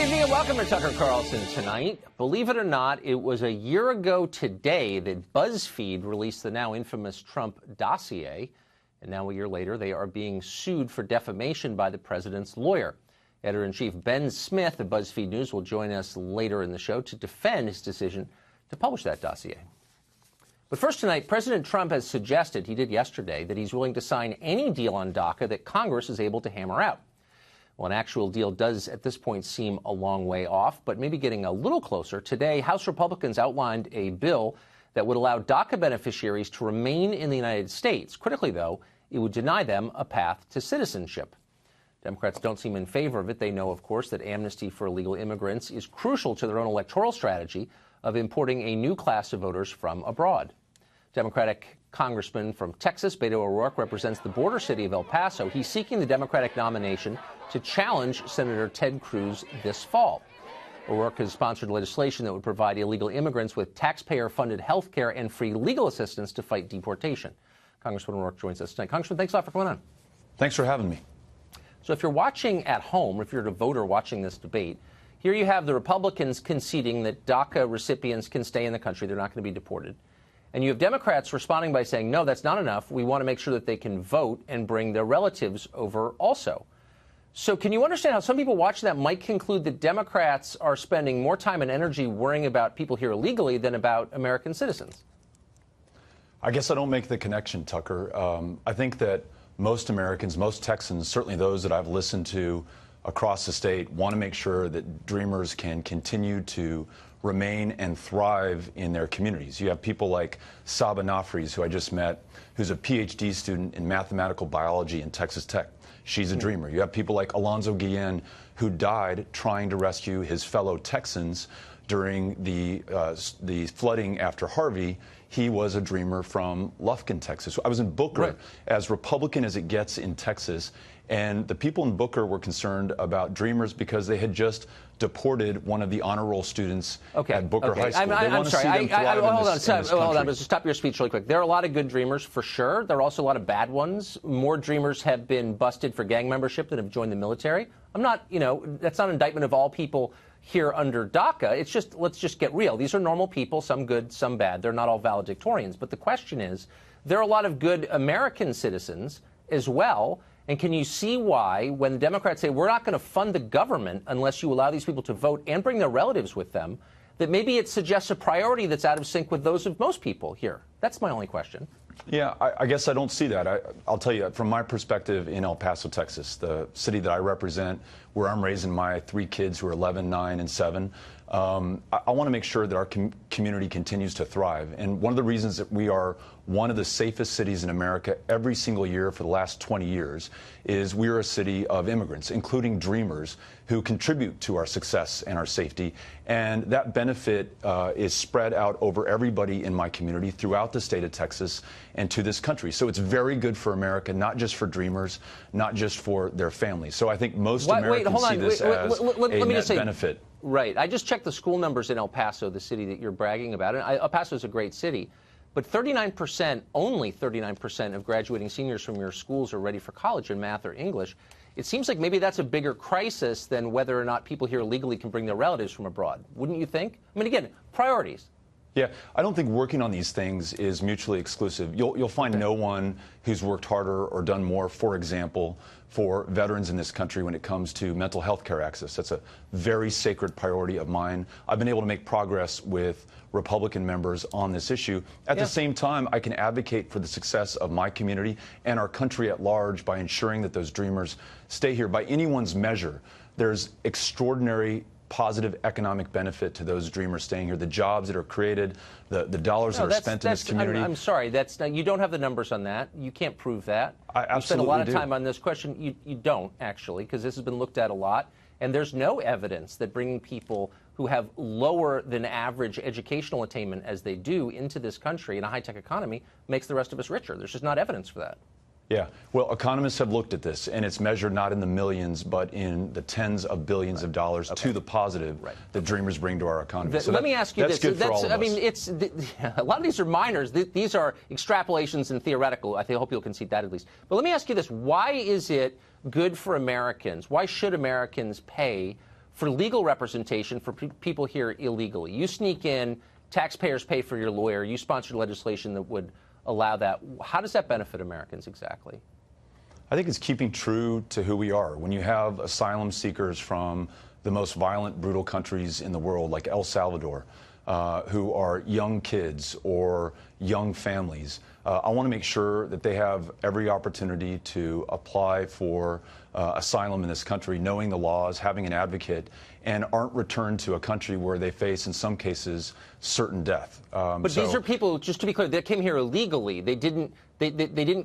evening and welcome to Tucker Carlson Tonight. Believe it or not, it was a year ago today that BuzzFeed released the now infamous Trump dossier. And now a year later, they are being sued for defamation by the president's lawyer. Editor-in-chief Ben Smith of BuzzFeed News will join us later in the show to defend his decision to publish that dossier. But first tonight, President Trump has suggested, he did yesterday, that he's willing to sign any deal on DACA that Congress is able to hammer out. Well, an actual deal does at this point seem a long way off, but maybe getting a little closer. Today, House Republicans outlined a bill that would allow DACA beneficiaries to remain in the United States. Critically, though, it would deny them a path to citizenship. Democrats don't seem in favor of it. They know, of course, that amnesty for illegal immigrants is crucial to their own electoral strategy of importing a new class of voters from abroad. Democratic Congressman from Texas, Beto O'Rourke, represents the border city of El Paso. He's seeking the Democratic nomination to challenge Senator Ted Cruz this fall. O'Rourke has sponsored legislation that would provide illegal immigrants with taxpayer-funded health care and free legal assistance to fight deportation. Congressman O'Rourke joins us tonight. Congressman, thanks a lot for coming on. Thanks for having me. So if you're watching at home, or if you're a voter watching this debate, here you have the Republicans conceding that DACA recipients can stay in the country. They're not going to be deported. And you have Democrats responding by saying, no, that's not enough. We want to make sure that they can vote and bring their relatives over also. So can you understand how some people watching that might conclude that Democrats are spending more time and energy worrying about people here illegally than about American citizens? I guess I don't make the connection, Tucker. I think that most Americans, most Texans, certainly those that I've listened to across the state, want to make sure that Dreamers can continue to remain and thrive in their communities. You have people like Saba Nafries, who I just met, who's a PhD student in mathematical biology in Texas Tech. She's a dreamer. You have people like Alonzo Guillen, who died trying to rescue his fellow Texans during the flooding after Harvey. He was a dreamer from Lufkin, Texas. I was in Booker, right, as Republican as it gets in Texas, and the people in Booker were concerned about Dreamers because they had just deported one of the honor roll students at Booker High School. I'm sorry. Hold on. Stop your speech really quick. There are a lot of good Dreamers, for sure. There are also a lot of bad ones. More Dreamers have been busted for gang membership than have joined the military. I'm not, that's not an indictment of all people here under DACA. It's just, let's just get real. These are normal people, some good, some bad. They're not all valedictorians. But the question is, there are a lot of good American citizens as well. And can you see why, when the Democrats say we're not going to fund the government unless you allow these people to vote and bring their relatives with them, that maybe it suggests a priority that's out of sync with those of most people here? That's my only question. Yeah, I guess I don't see that. I'll tell you, from my perspective in El Paso, Texas, the city that I represent, where I'm raising my 3 kids who are 11, 9, and 7, I want to make sure that our community continues to thrive. And one of the reasons that we are one of the safest cities in America every single year for the last 20 years is we are a city of immigrants, including Dreamers, who contribute to our success and our safety. And that benefit is spread out over everybody in my community throughout the state of Texas and to this country. So it's very good for America, not just for Dreamers, not just for their families. So I think most Americans see this as a net benefit. Right. I just checked the school numbers in El Paso, the city that you're bragging about. And El Paso is a great city. But 39%, only 39% of graduating seniors from your schools are ready for college in math or English. It seems like maybe that's a bigger crisis than whether or not people here legally can bring their relatives from abroad. Wouldn't you think? I mean, again, priorities. Yeah, I don't think working on these things is mutually exclusive. You'll find no one who's worked harder or done more, for example, for veterans in this country when it comes to mental health care access. That's a very sacred priority of mine. I've been able to make progress with Republican members on this issue. At the same time, I can advocate for the success of my community and our country at large by ensuring that those Dreamers stay here. By anyone's measure, there's extraordinary positive economic benefit to those Dreamers staying here, the jobs that are created, the dollars that are spent in this community. I'm sorry, you don't have the numbers on that. You can't prove that. I absolutely do. You spend a lot of time on this question. You don't, actually, because this has been looked at a lot. And there's no evidence that bringing people who have lower than average educational attainment as they do into this country in a high-tech economy makes the rest of us richer. There's just not evidence for that. Yeah, well, economists have looked at this, and it's measured not in the millions, but in the tens of billions of dollars to the positive that Dreamers bring to our economy. So let me ask you this. Good for all of us. I mean, a lot of these are minors. These are extrapolations and theoretical. I hope you'll concede that at least. But let me ask you this. Why is it good for Americans? Why should Americans pay for legal representation for people here illegally. You sneak in, taxpayers pay for your lawyer, you sponsored legislation that would allow that. How does that benefit Americans exactly? I think it's keeping true to who we are. When you have asylum seekers from the most violent, brutal countries in the world, like El Salvador, who are young kids or young families, I want to make sure that they have every opportunity to apply for asylum in this country, knowing the laws, having an advocate, and aren't returned to a country where they face, in some cases, certain death. But these are people, just to be clear, that came here illegally. They didn't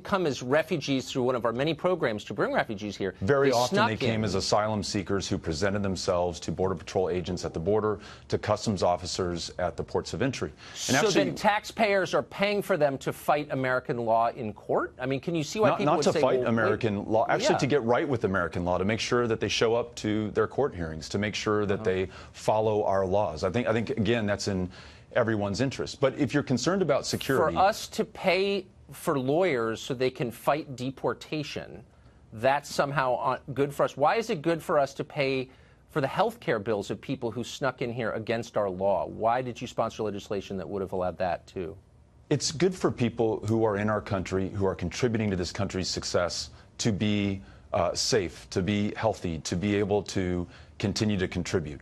come as refugees through one of our many programs to bring refugees here. Very often they came as asylum seekers who presented themselves to Border Patrol agents at the border, to customs officers at the ports of entry. And so then taxpayers are paying for them to fight American law in court? I mean, can you see why people would say... Not to fight well, American law, actually yeah. to get right with American law, to make sure that they show up to their court hearings, to make sure that they follow our laws. I think again, that's in everyone's interest. But if you're concerned about security... For us to pay for lawyers so they can fight deportation, that's somehow good for us. Why is it good for us to pay for the health care bills of people who snuck in here against our law? Why did you sponsor legislation that would have allowed that too? It's good for people who are in our country, who are contributing to this country's success, to be safe, to be healthy, to be able to continue to contribute.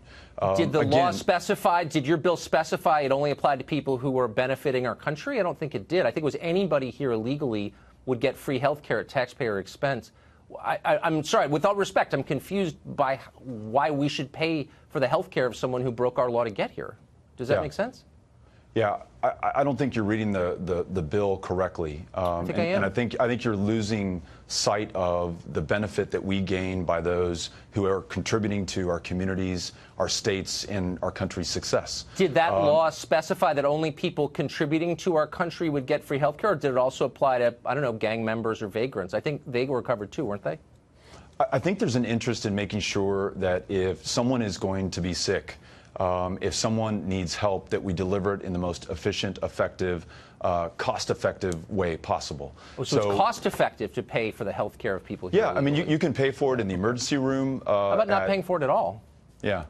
Did the law specify, did your bill specify it only applied to people who were benefiting our country? I don't think it did. I think it was anybody here illegally would get free health care at taxpayer expense. I'm sorry, with all respect, I'm confused by why we should pay for the health care of someone who broke our law to get here. Does that make sense? Yeah, I don't think you're reading the bill correctly. I think I am. And I think you're losing sight of the benefit that we gain by those who are contributing to our communities, our states, and our country's success. Did that law specify that only people contributing to our country would get free health care, or did it also apply to, I don't know, gang members or vagrants? I think they were covered too, weren't they? I think there's an interest in making sure that if someone is going to be sick, if someone needs help, that we deliver it in the most efficient, effective, cost-effective way possible. Oh, so it's cost-effective to pay for the health care of people here? Yeah, I mean, you can pay for it in the emergency room. How about not paying for it at all? Yeah.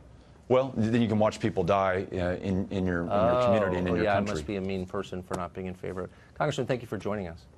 Well, then you can watch people die in your community and in your country. I must be a mean person for not being in favor of it. Congressman, thank you for joining us.